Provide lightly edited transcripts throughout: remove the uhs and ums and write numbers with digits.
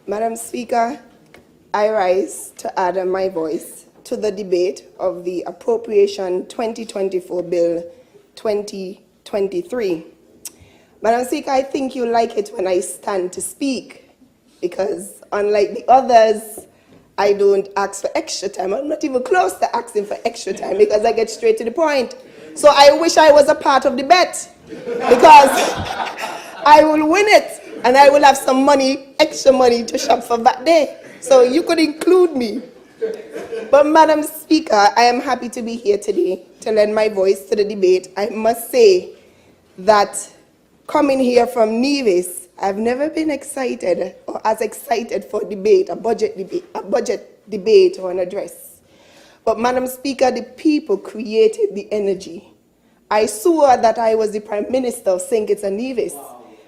Madam Speaker, I rise to add my voice to the debate of the Appropriation 2024 Bill 2023. Madam Speaker, I think you like it when I stand to speak because unlike the others, I don't ask for extra time. I'm not even close to asking for extra time because I get straight to the point. So I wish I was a part of the bet because I will win it and I will have some money, extra money to shop for that day. So you could include me. But Madam Speaker, I am happy to be here today to lend my voice to the debate. I must say that coming here from Nevis, I've never been excited or as excited for a budget debate or an address. But Madam Speaker, the people created the energy. I swore that I was the Prime Minister of St. Kitts and Nevis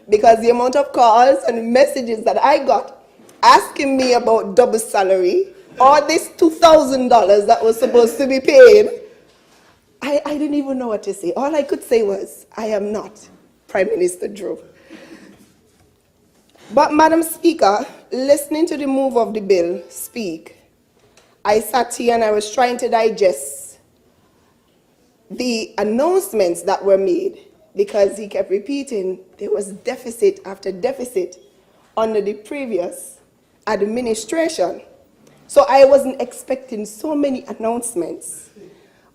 because the amount of calls and messages that I got asking me about double salary or this $2,000 that was supposed to be paid, I didn't even know what to say. All I could say was, I am not Prime Minister Drew. But Madam Speaker, listening to the move of the bill speak, I sat here and I was trying to digest the announcements that were made because he kept repeating there was deficit after deficit under the previous administration. So I wasn't expecting so many announcements.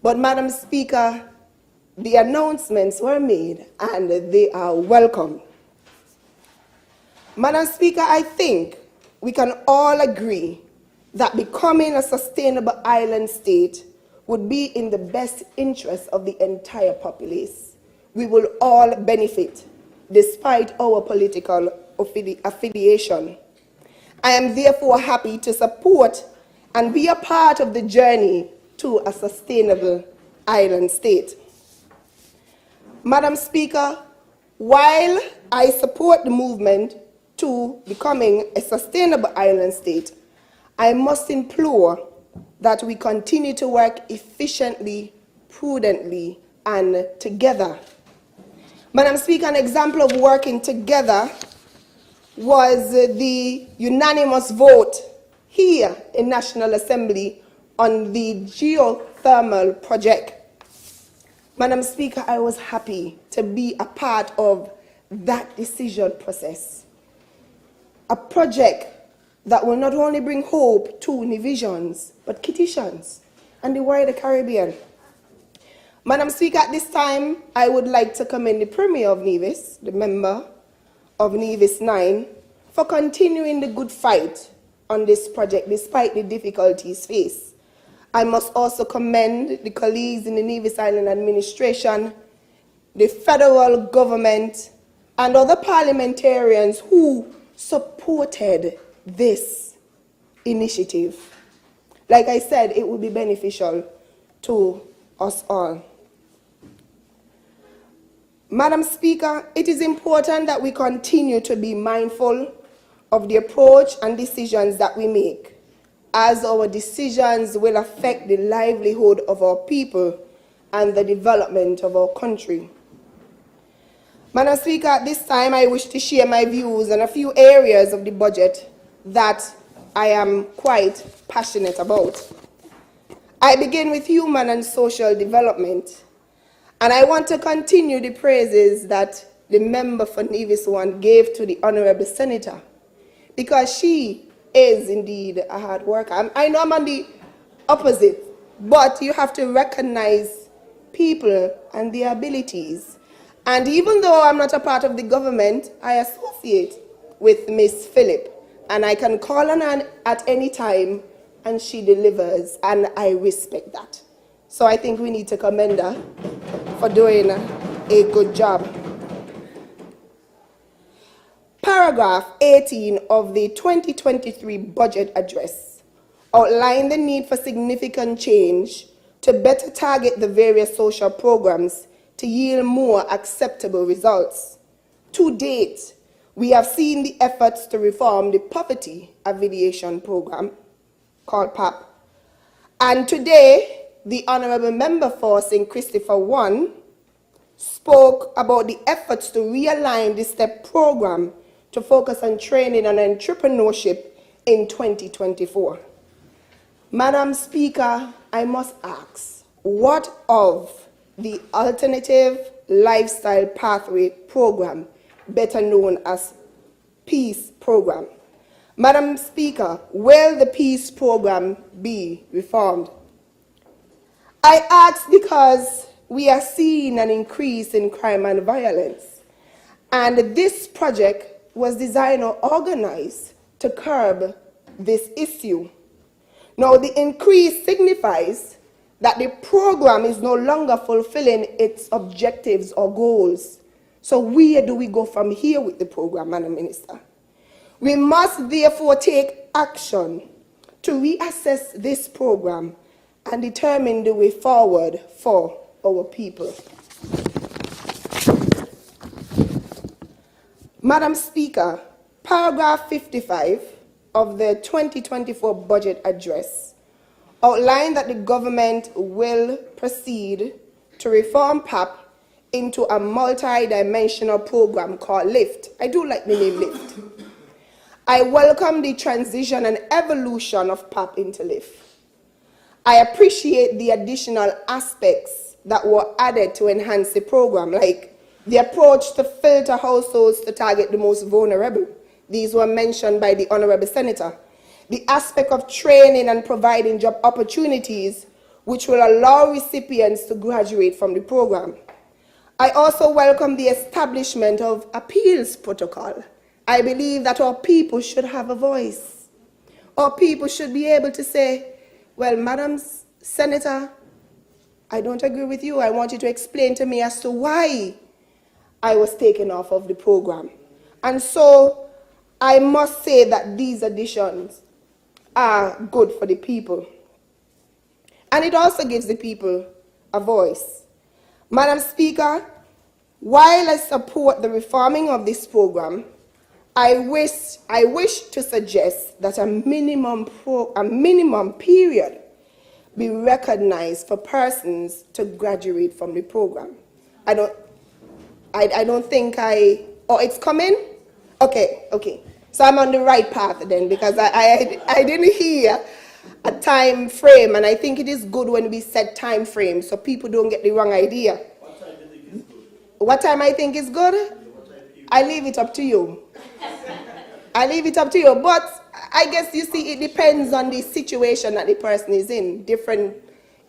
But Madam Speaker, the announcements were made and they are welcome. Madam Speaker, I think we can all agree that becoming a sustainable island state would be in the best interest of the entire populace. We will all benefit despite our political affiliation. I am therefore happy to support and be a part of the journey to a sustainable island state. Madam Speaker, while I support the movement to becoming a sustainable island state, I must implore that we continue to work efficiently, prudently, and together. Madam Speaker, an example of working together was the unanimous vote here in National Assembly on the geothermal project. Madam Speaker, I was happy to be a part of that decision process. A project that will not only bring hope to Nevisians, but Kittitians and the wider Caribbean. Madam Speaker, at this time, I would like to commend the Premier of Nevis, the member of Nevis 9, for continuing the good fight on this project despite the difficulties faced. I must also commend the colleagues in the Nevis Island Administration, the federal government, and other parliamentarians who supported this initiative. Like I said, it will be beneficial to us all. Madam Speaker, it is important that we continue to be mindful of the approach and decisions that we make, as our decisions will affect the livelihood of our people and the development of our country. Madam Speaker, at this time I wish to share my views on a few areas of the budget that I am quite passionate about. I begin with human and social development, and I want to continue the praises that the member for Nevis 1 gave to the Honorable Senator, because she is indeed a hard worker. I know I'm on the opposite, but you have to recognize people and their abilities. And even though I'm not a part of the government, I associate with Miss Phillip, and I can call on her at any time, and she delivers, and I respect that. So I think we need to commend her for doing a good job. Paragraph 18 of the 2023 budget address outlined the need for significant change to better target the various social programs to yield more acceptable results. To date, we have seen the efforts to reform the Poverty Alleviation Program, called PAP. And today, the Honorable Member for St. Christopher 1 spoke about the efforts to realign the STEP program to focus on training and entrepreneurship in 2024. Madam Speaker, I must ask, what of the Alternative Lifestyle Pathway Program, better known as PEACE Program? Madam Speaker, will the PEACE Program be reformed? I ask because we are seeing an increase in crime and violence, and this project was designed or organized to curb this issue. Now, the increase signifies that the program is no longer fulfilling its objectives or goals. So where do we go from here with the program, Madam Minister? We must therefore take action to reassess this program and determine the way forward for our people. Madam Speaker, paragraph 55 of the 2024 budget address outlined that the government will proceed to reform PAP into a multi-dimensional program called LIFT. I do like the name LIFT. I welcome the transition and evolution of PAP into LIFT. I appreciate the additional aspects that were added to enhance the program, like the approach to filter households to target the most vulnerable. These were mentioned by the Honorable Senator. The aspect of training and providing job opportunities, which will allow recipients to graduate from the program. I also welcome the establishment of appeals protocol. I believe that our people should have a voice. Our people should be able to say, well, Madam Senator, I don't agree with you. I want you to explain to me as to why I was taken off of the program. And so I must say that these additions are good for the people. And it also gives the people a voice. Madam Speaker, while I support the reforming of this program, I wish to suggest that a minimum period be recognized for persons to graduate from the program. I don't think it's coming? Okay. So I'm on the right path then, because I didn't hear a time frame, and I think it is good when we set time frames so people don't get the wrong idea. What time do you think is good? What time I think is good? I leave it up to you. But I guess, you see, it depends on the situation that the person is in. Different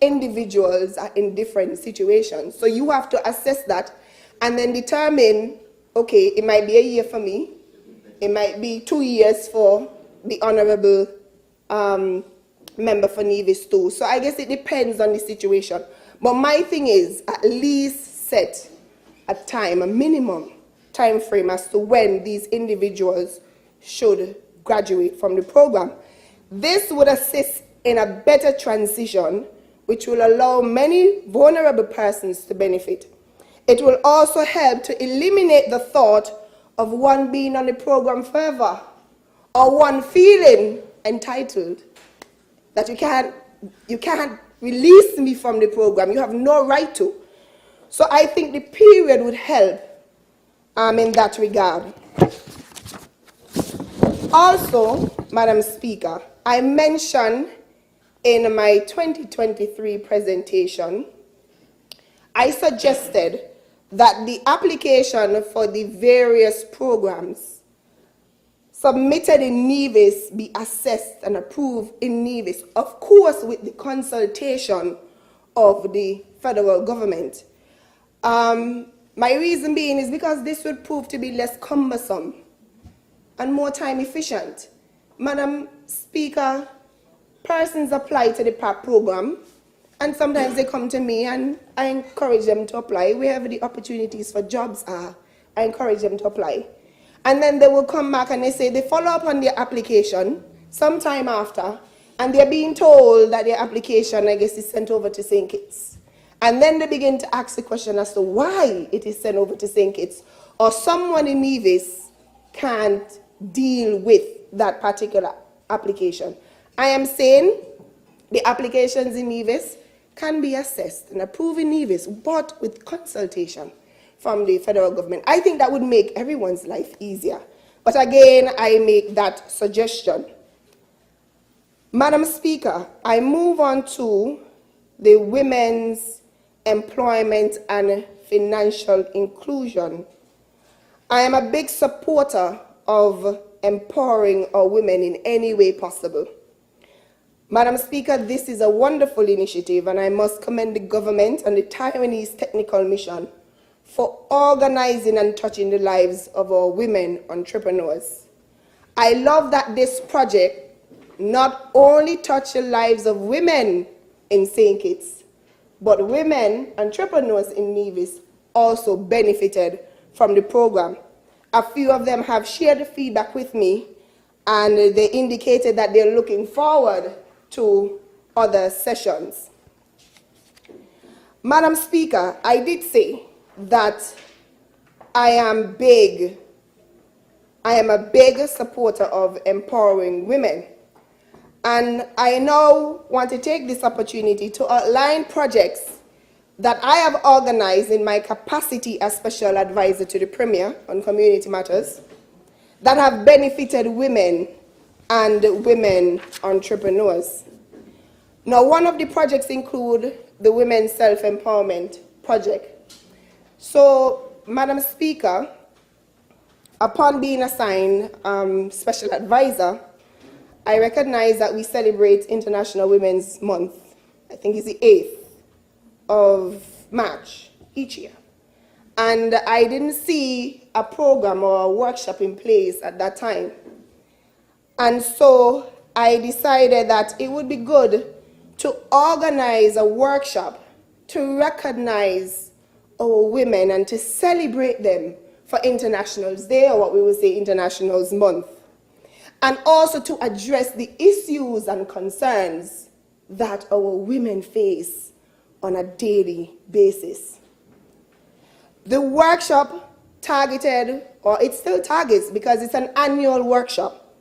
individuals are in different situations. So you have to assess that and then determine, okay, it might be a year for me. It might be 2 years for the Honorable member for Nevis too. So I guess it depends on the situation. But my thing is, at least set a time, a minimum time frame as to when these individuals should graduate from the program. This would assist in a better transition, which will allow many vulnerable persons to benefit. It will also help to eliminate the thought of one being on the program forever, or one feeling entitled that you can't release me from the program. You have no right to. So I think the period would help in that regard. Also, Madam Speaker, I mentioned in my 2023 presentation, I suggested that the application for the various programs submitted in Nevis be assessed and approved in Nevis, of course with the consultation of the federal government. My reason being is because this would prove to be less cumbersome and more time efficient. Madam Speaker, persons apply to the PAP program, and sometimes they come to me and I encourage them to apply. Wherever the opportunities for jobs are, I encourage them to apply. And then they will come back and they say they follow up on their application sometime after, and they're being told that their application, I guess, is sent over to St. Kitts. And then they begin to ask the question as to why it is sent over to St. Kitts, or someone in Nevis can't deal with that particular application. I am saying the applications in Nevis can be assessed and approved in Nevis, but with consultation from the federal government. I think that would make everyone's life easier. But again, I make that suggestion. Madam Speaker, I move on to the women's employment and financial inclusion. I am a big supporter of empowering our women in any way possible. Madam Speaker, this is a wonderful initiative, and I must commend the government and the Taiwanese Technical Mission for organizing and touching the lives of our women entrepreneurs. I love that this project not only touched the lives of women in St. Kitts, but women entrepreneurs in Nevis also benefited from the program. A few of them have shared the feedback with me, and they indicated that they're looking forward to other sessions. Madam Speaker, I did say that I am a big supporter of empowering women. And I now want to take this opportunity to outline projects that I have organized in my capacity as Special Advisor to the Premier on Community Matters that have benefited women and women entrepreneurs. Now, one of the projects include the Women's Self-Empowerment Project. So, Madam Speaker, upon being assigned Special Advisor, I recognize that we celebrate International Women's Month. I think it's the 8th of March each year. And I didn't see a program or a workshop in place at that time. And so I decided that it would be good to organize a workshop to recognize our women and to celebrate them for Internationals Day, or what we would say Internationals Month, and also to address the issues and concerns that our women face on a daily basis. The workshop targeted, or it still targets because it's an annual workshop,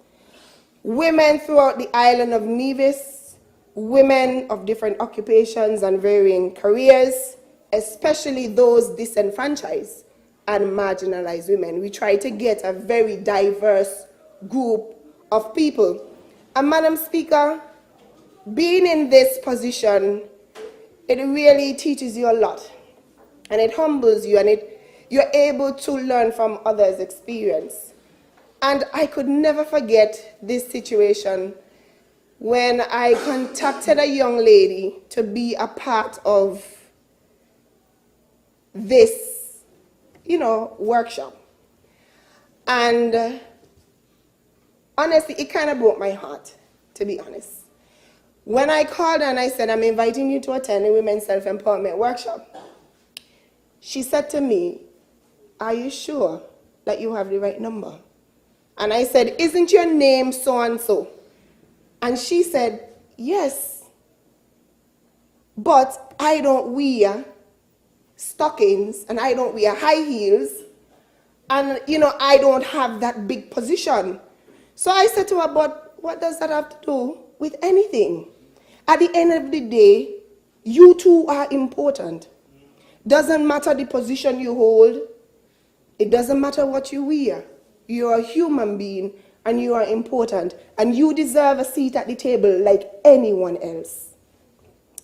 women throughout the island of Nevis, women of different occupations and varying careers, especially those disenfranchised and marginalized women. We try to get a very diverse group of people. And Madam Speaker, being in this position, it really teaches you a lot, and it humbles you, and you're able to learn from others' experience. And I could never forget this situation when I contacted a young lady to be a part of this, workshop. And honestly, it kind of broke my heart, to be honest. When I called her and I said, I'm inviting you to attend a women's self-empowerment workshop, she said to me, are you sure that you have the right number? And I said, isn't your name so-and-so? And she said, yes, but I don't wear stockings and I don't wear high heels, and I don't have that big position. So I said to her, but what does that have to do with anything? At the end of the day, you two are important. Doesn't matter the position you hold. It doesn't matter what you wear. You're a human being and you are important. And you deserve a seat at the table like anyone else.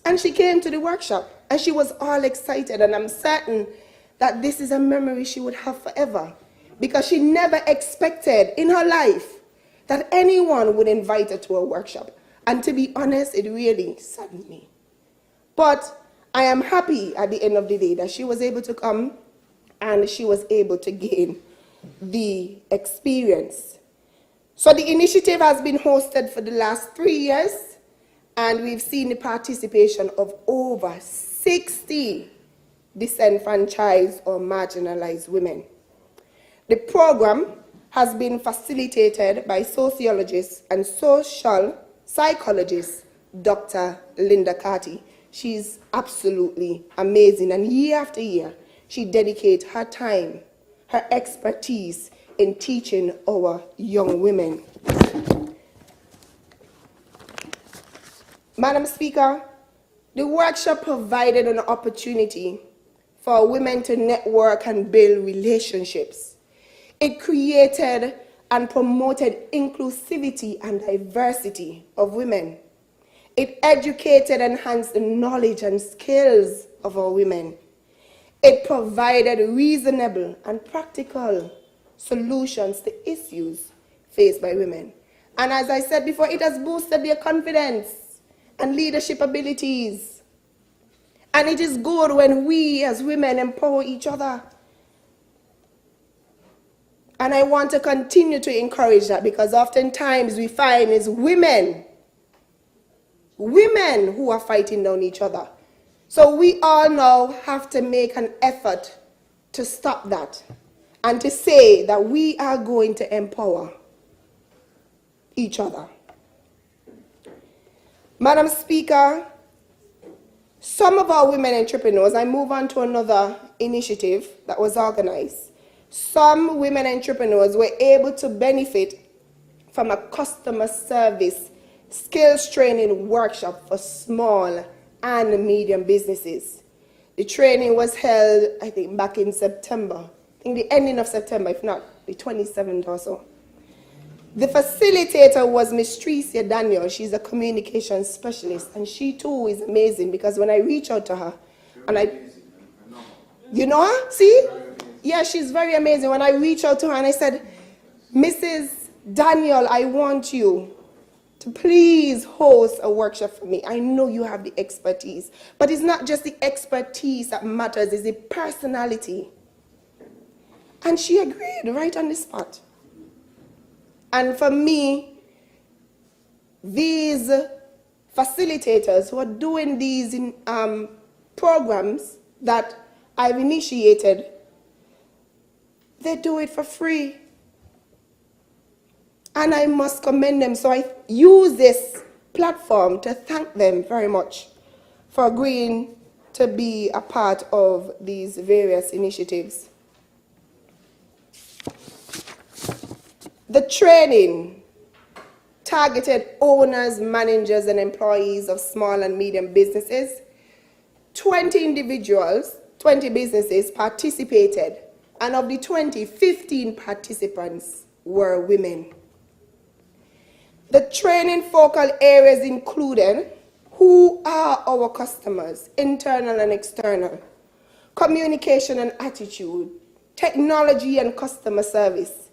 And she came to the workshop and she was all excited, and I'm certain that this is a memory she would have forever, because she never expected in her life that anyone would invite her to a workshop. And to be honest, it really saddened me. But I am happy at the end of the day that she was able to come and she was able to gain the experience. So the initiative has been hosted for the last 3 years, and we've seen the participation of over 60 disenfranchised or marginalized women. The program has been facilitated by sociologist and social psychologist, Dr. Linda Carty. She's absolutely amazing, and year after year, she dedicates her time, her expertise in teaching our young women. Madam Speaker, the workshop provided an opportunity for women to network and build relationships. It created and promoted inclusivity and diversity of women. It educated and enhanced the knowledge and skills of our women. It provided reasonable and practical solutions to issues faced by women. And as I said before, it has boosted their confidence and leadership abilities. And it is good when we as women empower each other. And I want to continue to encourage that, because oftentimes we find it's women who are fighting down each other. So we all now have to make an effort to stop that and to say that we are going to empower each other. Madam Speaker, some of our women entrepreneurs, I move on to another initiative that was organized. Some women entrepreneurs were able to benefit from a customer service skills training workshop for small and medium businesses. The training was held, I think, back in September. I think the ending of September, if not the 27th or so. The facilitator was Miss Tricia Daniel. She's a communications specialist, and she too is amazing, because when I reach out to her, you know her? See? Yeah, she's very amazing. When I reach out to her and I said, Mrs. Daniel, I want you to please host a workshop for me. I know you have the expertise, but it's not just the expertise that matters, it's the personality. And she agreed right on the spot. And for me, these facilitators who are doing these programs that I've initiated, they do it for free. And I must commend them. So I use this platform to thank them very much for agreeing to be a part of these various initiatives. The training targeted owners, managers, and employees of small and medium businesses. 20 individuals, 20 businesses participated, and of the 20, 15 participants were women. The training focal areas included who are our customers, internal and external, communication and attitude, technology and customer service,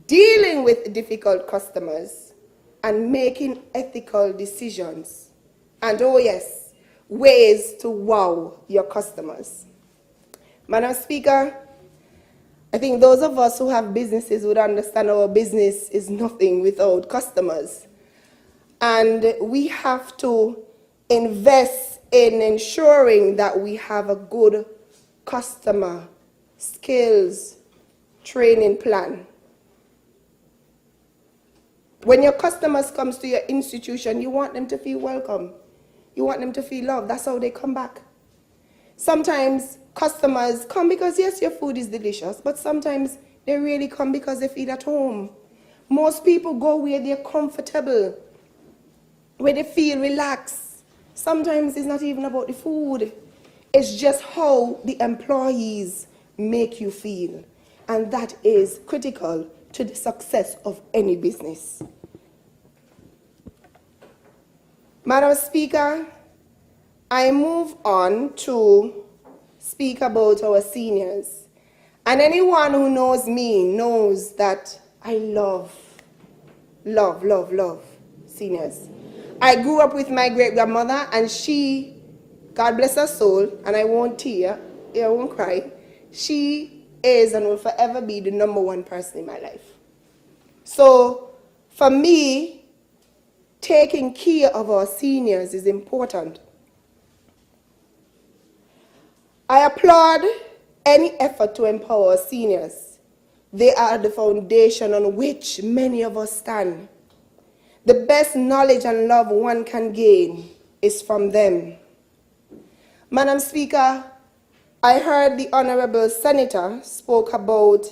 dealing with difficult customers, and making ethical decisions. And oh yes, ways to wow your customers. Madam Speaker, I think those of us who have businesses would understand our business is nothing without customers. And we have to invest in ensuring that we have a good customer skills training plan. When your customers come to your institution, you want them to feel welcome. You want them to feel loved. That's how they come back. Sometimes customers come because, yes, your food is delicious, but sometimes they really come because they feel at home. Most people go where they're comfortable, where they feel relaxed. Sometimes it's not even about the food. It's just how the employees make you feel. And that is critical to the success of any business. Madam Speaker, I move on to speak about our seniors. And anyone who knows me knows that I love seniors. I grew up with my great-grandmother, and she, God bless her soul, and I won't tear, I won't cry, she is and will forever be the number one person in my life. So for me, taking care of our seniors is important. I applaud any effort to empower our seniors. They are the foundation on which many of us stand. The best knowledge and love one can gain is from them. Madam Speaker, I heard the Honorable Senator spoke about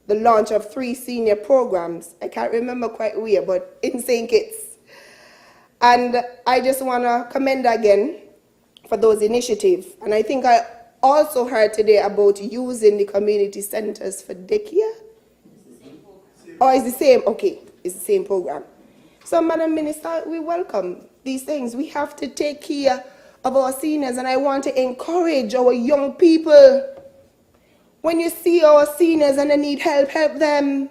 the launch of 3 senior programs. I can't remember quite where, but in St. Kitts. And I just want to commend again for those initiatives. And I think I also heard today about using the community centers for daycare. Or is the same? Okay, it's the same program. So, Madam Minister, we welcome these things. We have to take care of our seniors, and I want to encourage our young people. When you see our seniors and they need help, help them.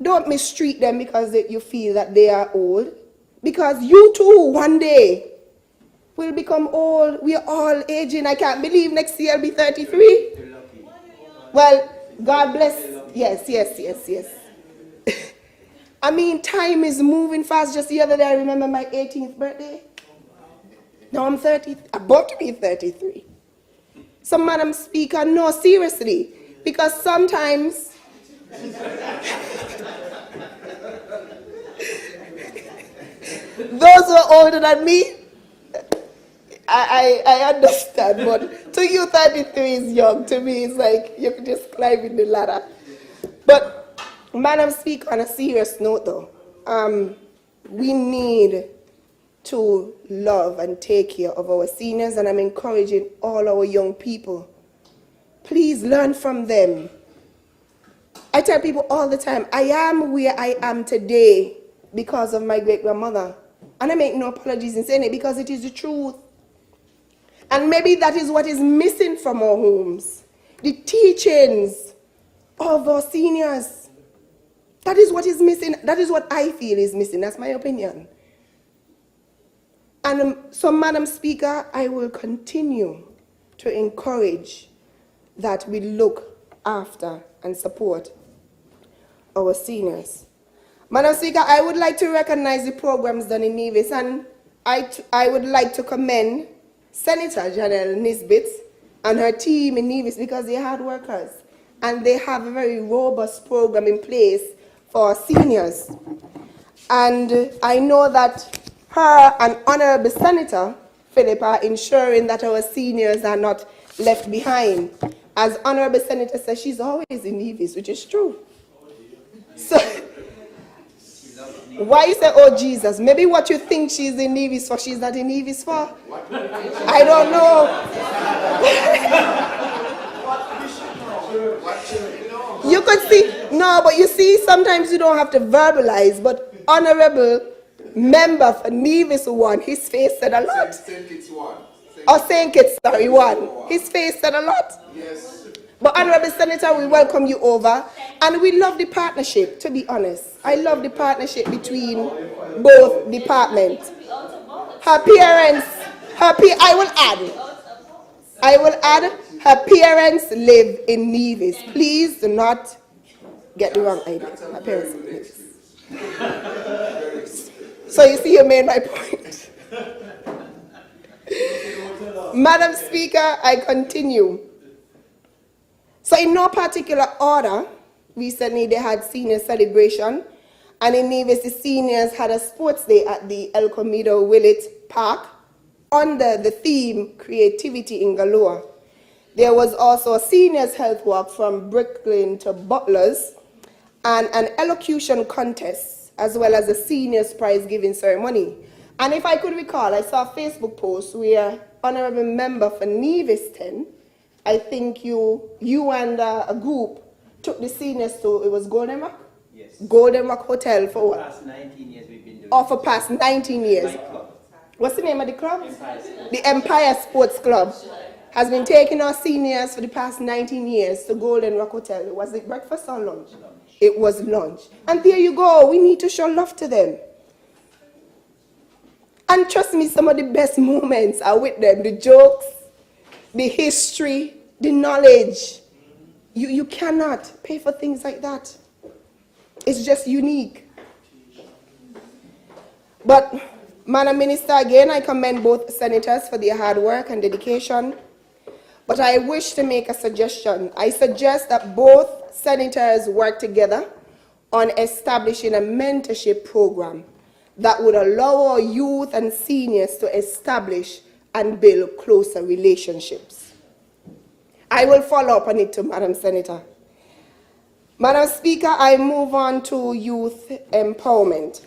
Don't mistreat them because you feel that they are old. Because you too, one day, will become old. We are all aging. I can't believe next year I'll be 33. Well, God bless. Yes. I mean, time is moving fast. Just the other day, I remember my 18th birthday. Now I'm 30, about to be 33. So, Madam Speaker, no, seriously. Because sometimes... those who are older than me, I understand, but to you 33 is young. To me, it's like you can just climb in the ladder. But, Madam Speaker, on a serious note though, we need to love and take care of our seniors, and I'm encouraging all our young people. Please learn from them. I tell people all the time, I am where I am today because of my great-grandmother. And I make no apologies in saying it because it is the truth. And maybe that is what is missing from our homes. The teachings of our seniors. That is what is missing. That is what I feel is missing. That's my opinion. And so, Madam Speaker, I will continue to encourage that we look after and support our seniors. Madam Speaker, I would like to recognize the programs done in Nevis, and I would like to commend Senator Janelle Nisbet and her team in Nevis because they're hard workers and they have a very robust program in place for seniors. And I know that her and Honorable Senator Philip are ensuring that our seniors are not left behind. As Honorable Senator says, she's always in Nevis, which is true. So, why you say, oh Jesus? Maybe what you think she's in Nevis for, she's not in Nevis for? I don't know. You could see, no, but you see, sometimes you don't have to verbalize, but Honorable Member for Nevis 1, his face said a lot. St. Kitts 1. Or St. Kitts, sorry, 1. His face said a lot. Yes. But Honorable Senator, we welcome you over, and we love the partnership, to be honest. I love the partnership between both departments. Her parents, I will add, her parents live in Nevis. Please do not get the wrong idea. Her parents live in Nevis. So you see, you made my point. Madam Speaker, I continue. So in no particular order, recently they had senior celebration, and in Nevis the seniors had a sports day at the El Comido Willett Park under the theme Creativity in Galore. There was also a seniors health walk from Brooklyn to Butlers and an elocution contest, as well as a seniors prize giving ceremony. And if I could recall, I saw a Facebook post where Honorable Member for Nevis 10, I think you and a group took the seniors to, it was Golden Rock? Yes. Golden Rock Hotel for what? For past 19 years we've been doing Oh, for past 19 years. What's the name of the club? The Empire Sports Club has been taking our seniors for the past 19 years to Golden Rock Hotel. Was it breakfast or lunch? It was lunch. And there you go. We need to show love to them. And trust me, some of the best moments are with them. The jokes, the history, the knowledge. You cannot pay for things like that. It's just unique. But, Madam Minister, again, I commend both senators for their hard work and dedication. But I wish to make a suggestion. I suggest that both senators work together on establishing a mentorship program that would allow our youth and seniors to establish and build closer relationships. I will follow up on it too, Madam Senator. Madam Speaker, I move on to youth empowerment.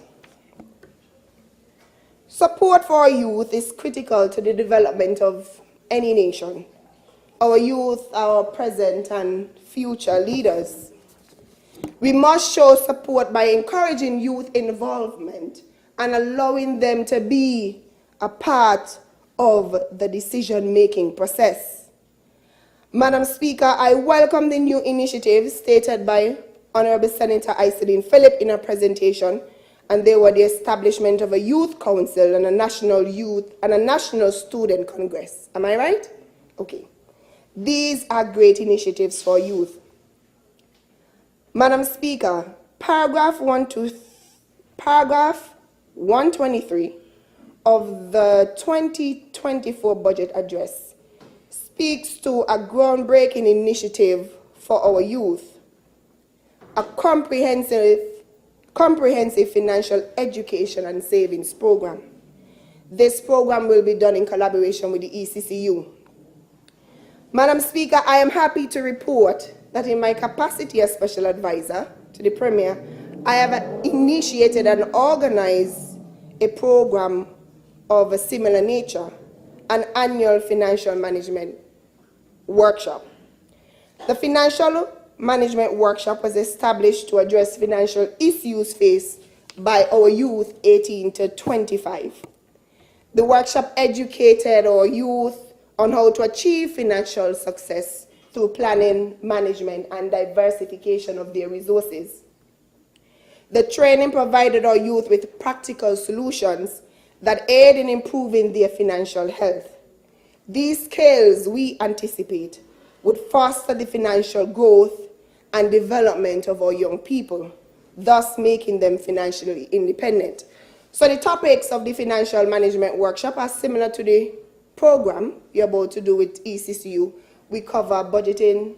Support for our youth is critical to the development of any nation. Our youth are our present and future leaders. We must show support by encouraging youth involvement and allowing them to be a part of the decision-making process. Madam Speaker, I welcome the new initiatives stated by Honorable Senator Iselin Phillip in her presentation, and they were the establishment of a youth council and a national student congress. Am I right? Okay. These are great initiatives for youth. Madam Speaker, paragraph 123 of the 2024 budget address speaks to a groundbreaking initiative for our youth, a comprehensive financial education and savings program. This program will be done in collaboration with the ECCU. Madam Speaker, I am happy to report that in my capacity as Special Advisor to the Premier, I have initiated and organized a program of a similar nature, an annual financial management workshop. The financial management workshop was established to address financial issues faced by our youth 18 to 25. The workshop educated our youth on how to achieve financial success through planning, management, and diversification of their resources. The training provided our youth with practical solutions that aid in improving their financial health. These skills, we anticipate, would foster the financial growth and development of our young people, thus making them financially independent. So the topics of the financial management workshop are similar to the program you're about to do with ECCU. We cover budgeting,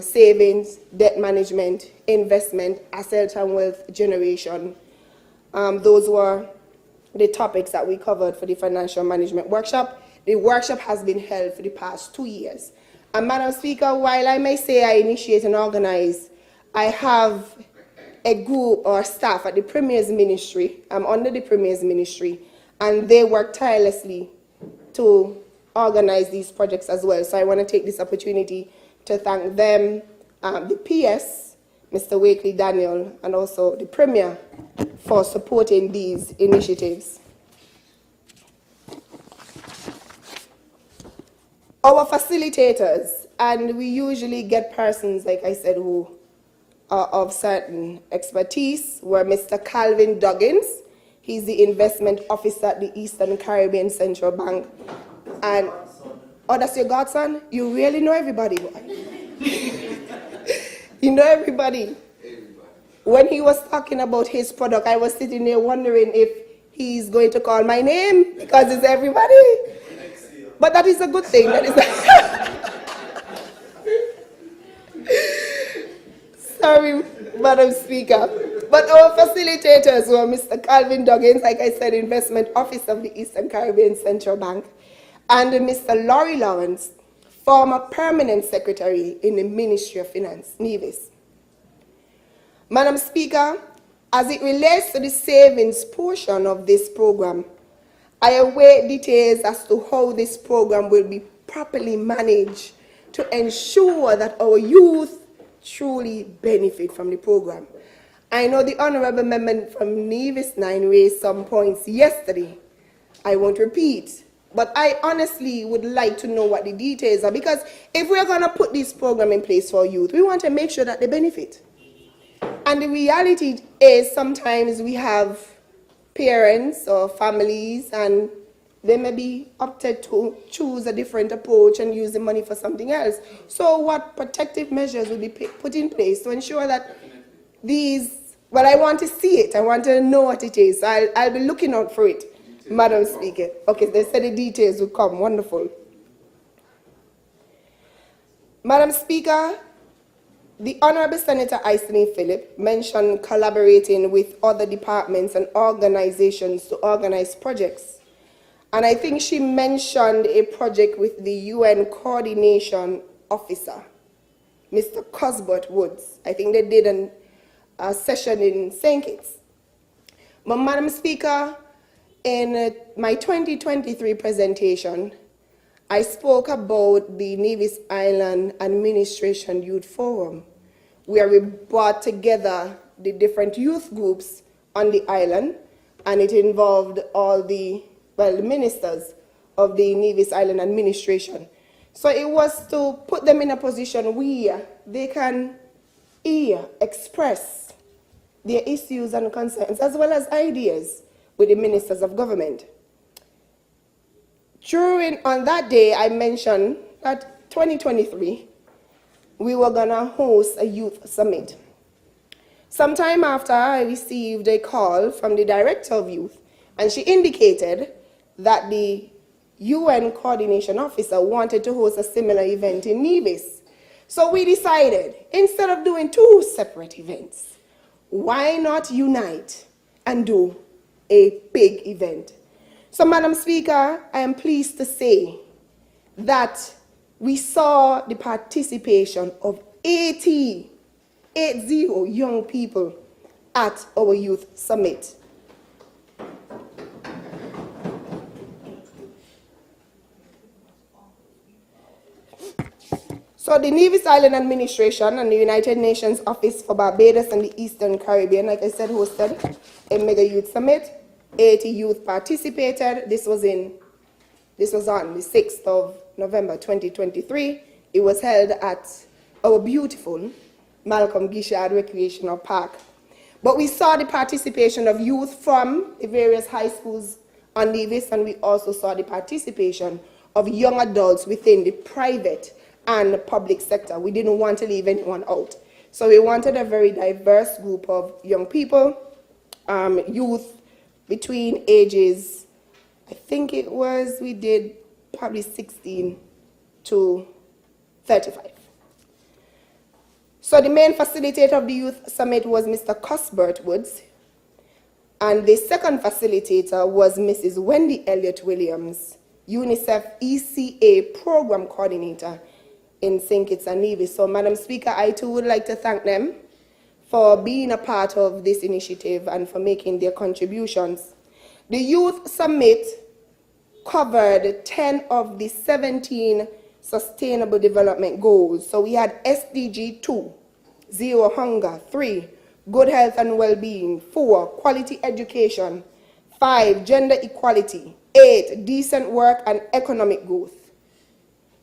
savings, debt management, investment, asset and wealth generation. Those were the topics that we covered for the financial management workshop. The workshop has been held for the past 2 years. And Madam Speaker, while I may say I initiate and organize, I have a group or staff at the Premier's Ministry. I'm under the Premier's Ministry, and they work tirelessly to organize these projects as well. So I want to take this opportunity to thank them, the PS, Mr. Wakely Daniel, and also the Premier for supporting these initiatives. Our facilitators, and we usually get persons, like I said, who are of certain expertise, were Mr. Calvin Duggins. He's the investment officer at the Eastern Caribbean Central Bank. And, oh, that's your godson? You really know everybody, boy. You know everybody. When he was talking about his product, I was sitting there wondering if he's going to call my name because it's everybody. But that is a good thing. That is Sorry, Madam Speaker. But our facilitators were Mr. Calvin Duggins, like I said, Investment Officer of the Eastern Caribbean Central Bank, and Mr. Laurie Lawrence, former Permanent Secretary in the Ministry of Finance, Nevis. Madam Speaker, as it relates to the savings portion of this program, I await details as to how this program will be properly managed to ensure that our youth truly benefit from the program. I know the Honorable Member from Nevis 9 raised some points yesterday. I won't repeat, but I honestly would like to know what the details are, because if we're going to put this program in place for youth, we want to make sure that they benefit. And the reality is sometimes we have parents or families and they may be opted to choose a different approach and use the money for something else. So what protective measures will be put in place to ensure that these, well, I want to see it. I want to know what it is. I'll be looking out for it, Madam Speaker. Okay, they said the details will come. Wonderful. Madam Speaker, the Honorable Senator Iselin Phillip mentioned collaborating with other departments and organizations to organize projects. And I think she mentioned a project with the UN Coordination Officer, Mr. Cosbert Woods. I think they did a session in St. Kitts. But Madam Speaker, in my 2023 presentation, I spoke about the Nevis Island Administration Youth Forum, where we brought together the different youth groups on the island, and it involved all the ministers of the Nevis Island administration. So it was to put them in a position where they can express their issues and concerns, as well as ideas with the ministers of government. On that day, I mentioned that 2023, we were gonna host a youth summit. Sometime after, I received a call from the director of youth, and she indicated that the UN coordination officer wanted to host a similar event in Nevis. So we decided, instead of doing two separate events, why not unite and do a big event? So, Madam Speaker, I am pleased to say that we saw the participation of 80 young people at our youth summit. So the Nevis Island Administration and the United Nations Office for Barbados and the Eastern Caribbean, like I said, hosted a mega youth summit. 80 youth participated. This was on the 6th of November 2023. It was held at our beautiful Malcolm Gishard Recreational Park. But we saw the participation of youth from the various high schools on Nevis, and we also saw the participation of young adults within the private and public sector. We didn't want to leave anyone out. So we wanted a very diverse group of young people, youth between ages, I think we did probably 16 to 35. So the main facilitator of the youth summit was Mr. Cuthbert Woods, and the second facilitator was Mrs. Wendy Elliott Williams, UNICEF ECA program coordinator in St. Kitts and Nevis. So, Madam Speaker, I too would like to thank them for being a part of this initiative and for making their contributions. The Youth Summit covered 10 of the 17 Sustainable Development Goals. So we had SDG 2, Zero Hunger; 3, Good Health and Well-being; 4, Quality Education; 5, Gender Equality; 8, Decent Work and Economic Growth;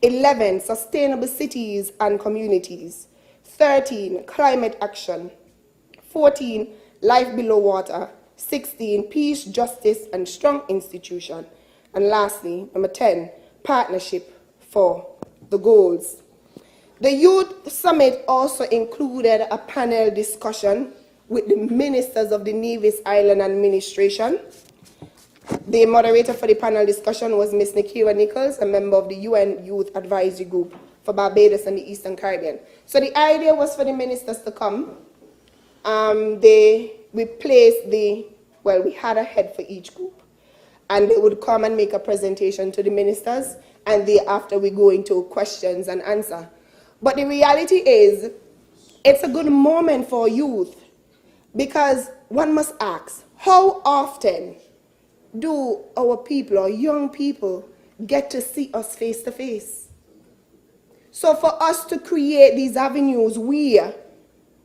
11, Sustainable Cities and Communities; 13, Climate Action; 14, Life Below Water; 16, Peace, Justice and Strong Institution; and lastly, number 10, Partnership for the Goals. The Youth Summit also included a panel discussion with the ministers of the Nevis Island Administration. The moderator for the panel discussion was Ms. Nikira Nichols, a member of the UN Youth Advisory Group for Barbados and the Eastern Caribbean. So the idea was for the ministers to come. We had a head for each group, and they would come and make a presentation to the ministers, and thereafter we go into questions and answer. But the reality is, it's a good moment for youth, because one must ask, how often do our people, or young people, get to see us face to face? So for us to create these avenues where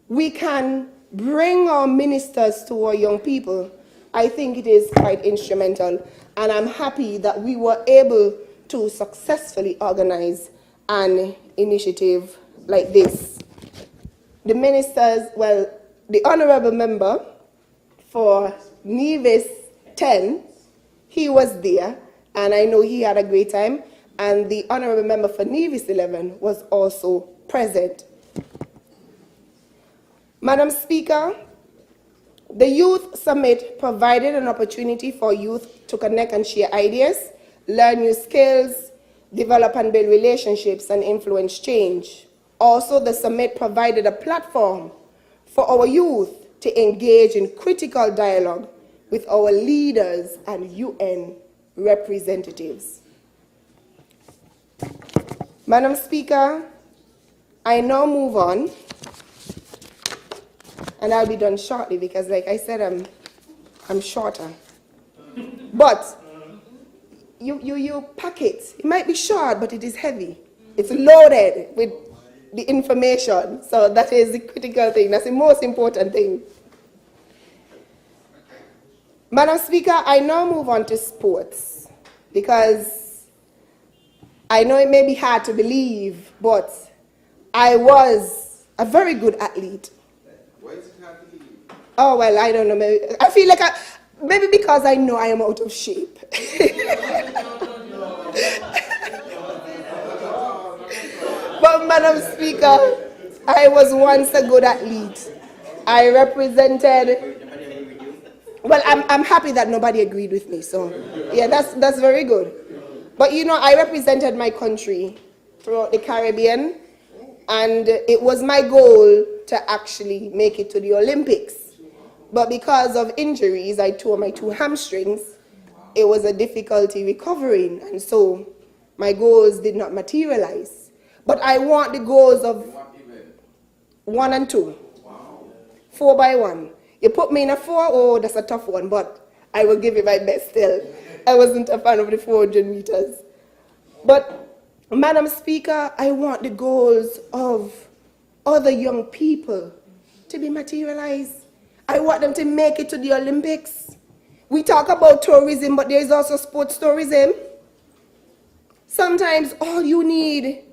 we can bring our ministers to our young people, I think it is quite instrumental, and I'm happy that we were able to successfully organize an initiative like this. The ministers, the honorable member for Nevis 10, he was there, and I know he had a great time, and the honorable member for Nevis 11 was also present. Madam Speaker, the Youth Summit provided an opportunity for youth to connect and share ideas, learn new skills, develop and build relationships, and influence change. Also, the summit provided a platform for our youth to engage in critical dialogue with our leaders and UN representatives. Madam Speaker, I now move on, and I'll be done shortly because, like I said, I'm shorter. But you pack it. It might be short, but it is heavy. It's loaded with the information. So that is the critical thing. That's the most important thing. Madam Speaker, I now move on to sports because I know it may be hard to believe, but I was a very good athlete. Why is it hard to believe? Oh, well, I don't know. Maybe, I feel like maybe because I know I am out of shape. But Madam Speaker, I was once a good athlete. I represented. Well, I'm happy that nobody agreed with me. So, yeah, that's very good. But you know, I represented my country throughout the Caribbean, and it was my goal to actually make it to the Olympics. But because of injuries, I tore my 2 hamstrings. It was a difficulty recovering, and so my goals did not materialize. But I want the goals of 1 and 2. 4 by 1. You put me in a 4, oh, that's a tough one, but I will give it my best still. I wasn't a fan of the 400 meters. But, Madam Speaker, I want the goals of other young people to be materialized. I want them to make it to the Olympics. We talk about tourism, but there is also sports tourism. Sometimes all you need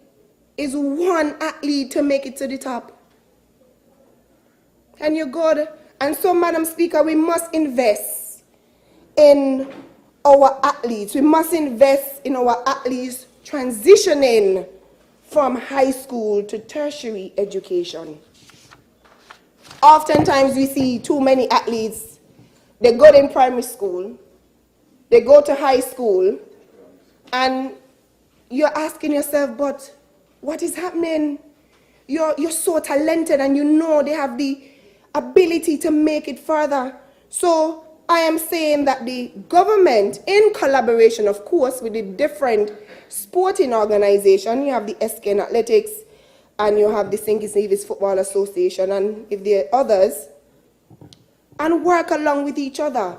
is one athlete to make it to the top. And you're good. And so, Madam Speaker, we must invest in our athletes. We must invest in our athletes transitioning from high school to tertiary education. Oftentimes we see too many athletes, they go in primary school, they go to high school, and you're asking yourself, but what is happening? You're so talented and you know they have the ability to make it further. So I am saying that the government, in collaboration, of course, with the different sporting organizations, you have the SKN Athletics, and you have the St. Kitts Nevis Football Association, and if there are others, and work along with each other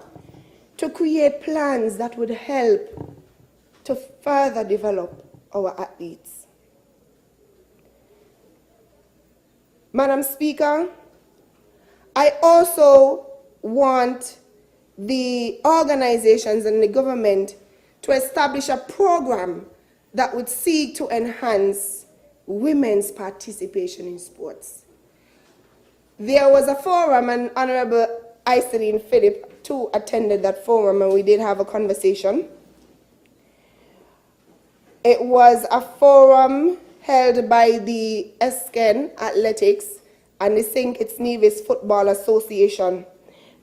to create plans that would help to further develop our athletes. Madam Speaker, I also want the organizations and the government to establish a program that would seek to enhance women's participation in sports. There was a forum, and Honorable Iselin Phillip too attended that forum, and we did have a conversation. It was a forum held by the SKN Athletics and the St. Kitts Nevis Football Association.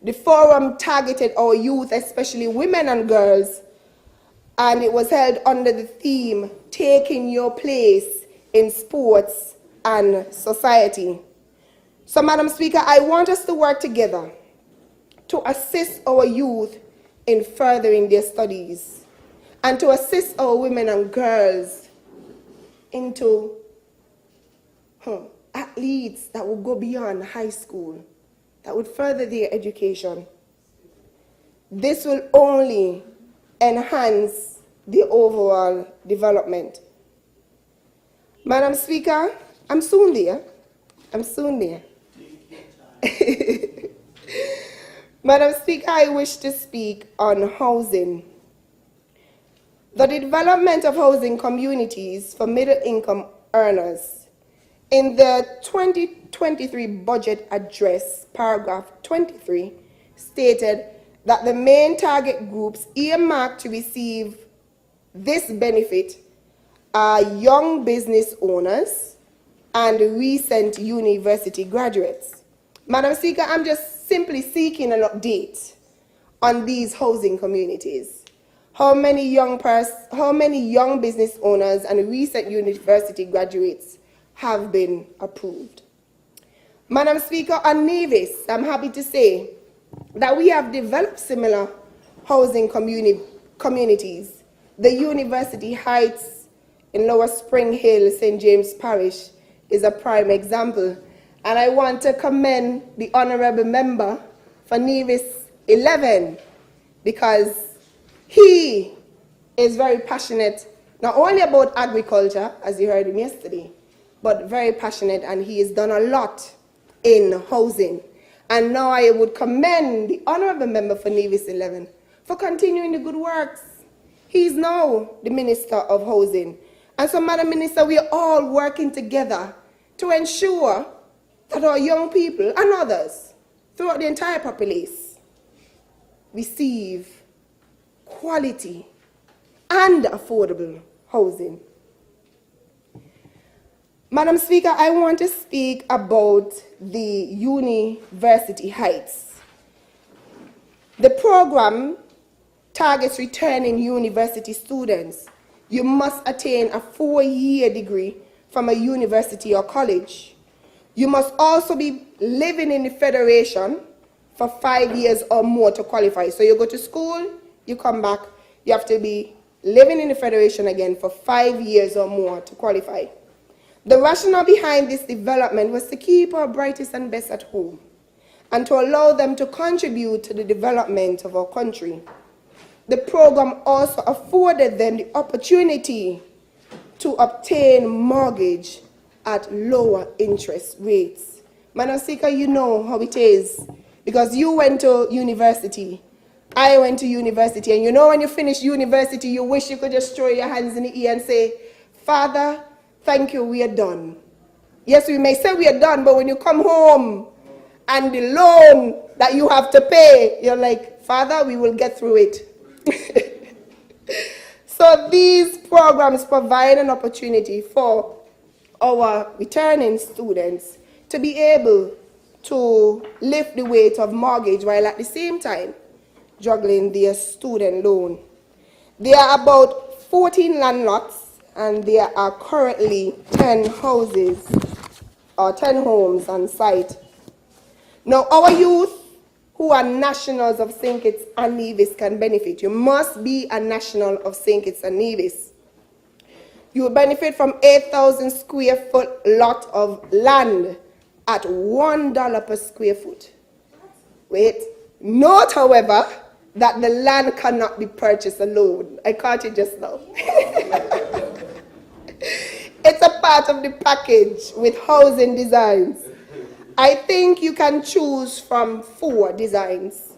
The forum targeted our youth, especially women and girls, and it was held under the theme, Taking Your Place in Sports and Society. So, Madam Speaker, I want us to work together to assist our youth in furthering their studies and to assist our women and girls into athletes that will go beyond high school, that would further their education. This will only enhance the overall development. Madam Speaker, I'm soon there. Madam Speaker, I wish to speak on housing. The development of housing communities for middle-income earners. In the 2023 budget address, paragraph 23, stated that the main target groups earmarked to receive this benefit are young business owners and recent university graduates. Madam Speaker, I'm just simply seeking an update on these housing communities. How many young business owners and recent university graduates have been approved? Madam Speaker, on Nevis, I'm happy to say that we have developed similar housing communities. The University Heights in Lower Spring Hill, St. James Parish, is a prime example. And I want to commend the honorable member for Nevis 11 because he is very passionate not only about agriculture, as you heard him yesterday, but very passionate, and he has done a lot in housing. And now I would commend the Honorable Member for Nevis 11 for continuing the good works. He is now the Minister of Housing. And so, Madam Minister, we are all working together to ensure that our young people and others throughout the entire populace receive quality and affordable housing. Madam Speaker, I want to speak about the University Heights. The program targets returning university students. You must attain a 4-year degree from a university or college. You must also be living in the Federation for 5 years or more to qualify. So you go to school, you come back, you have to be living in the Federation again for 5 years or more to qualify. The rationale behind this development was to keep our brightest and best at home and to allow them to contribute to the development of our country. The program also afforded them the opportunity to obtain mortgage at lower interest rates. Madam Speaker, you know how it is, because you went to university, I went to university, and you know when you finish university, you wish you could just throw your hands in the air and say, Father, thank you, we are done. Yes, we may say we are done, but when you come home and the loan that you have to pay, you're like, Father, we will get through it. So these programs provide an opportunity for our returning students to be able to lift the weight of mortgage while at the same time juggling their student loan. There are about 14 land lots, and there are currently 10 houses or 10 homes on site. Now, our youth who are nationals of St. Kitts and Nevis can benefit. You must be a national of St. Kitts and Nevis. You will benefit from 8,000 square foot lot of land at $1 per square foot. Wait, note, however, that the land cannot be purchased alone. I caught it just now. It's a part of the package with housing designs. I think you can choose from 4 designs.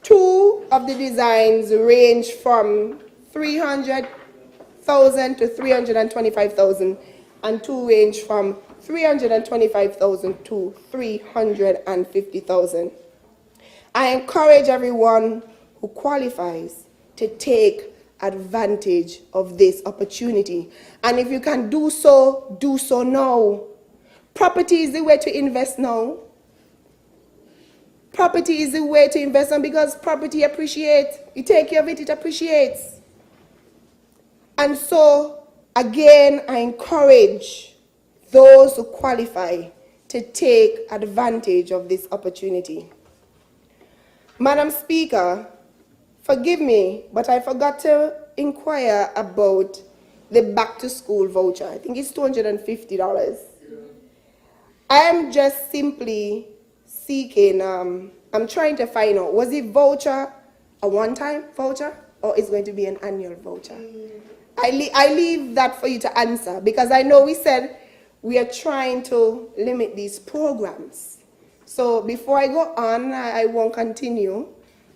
2 of the designs range from $300,000 to $325,000, and 2 range from $325,000 to $350,000. I encourage everyone who qualifies to take advantage of this opportunity. And if you can do so now. Property is the way to invest now. Property is the way to invest now, because property appreciates. You take care of it, it appreciates. And so, again, I encourage those who qualify to take advantage of this opportunity. Madam Speaker, forgive me, but I forgot to inquire about the back-to-school voucher. I think it's $250. I am just simply seeking, I'm trying to find out, was the voucher a one-time voucher, or is it going to be an annual voucher? I leave that for you to answer, because I know we said we are trying to limit these programs. So before I go on, I won't continue.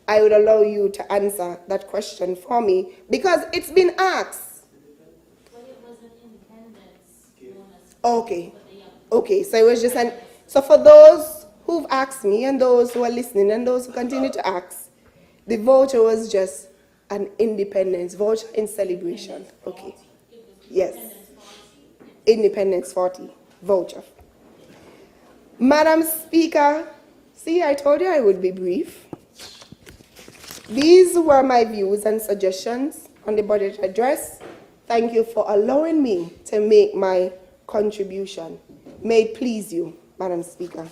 I would allow you to answer that question for me, because it's been asked. But it was an independence bonus. Okay. Okay, so it was just so for those who've asked me, and those who are listening, and those who continue to ask, the voucher was just an independence voucher in celebration. Okay. Yes. Independence 40 voucher. Madam Speaker, see, I told you I would be brief. These were my views and suggestions on the budget address. Thank you for allowing me to make my contribution. May it please you, Madam Speaker.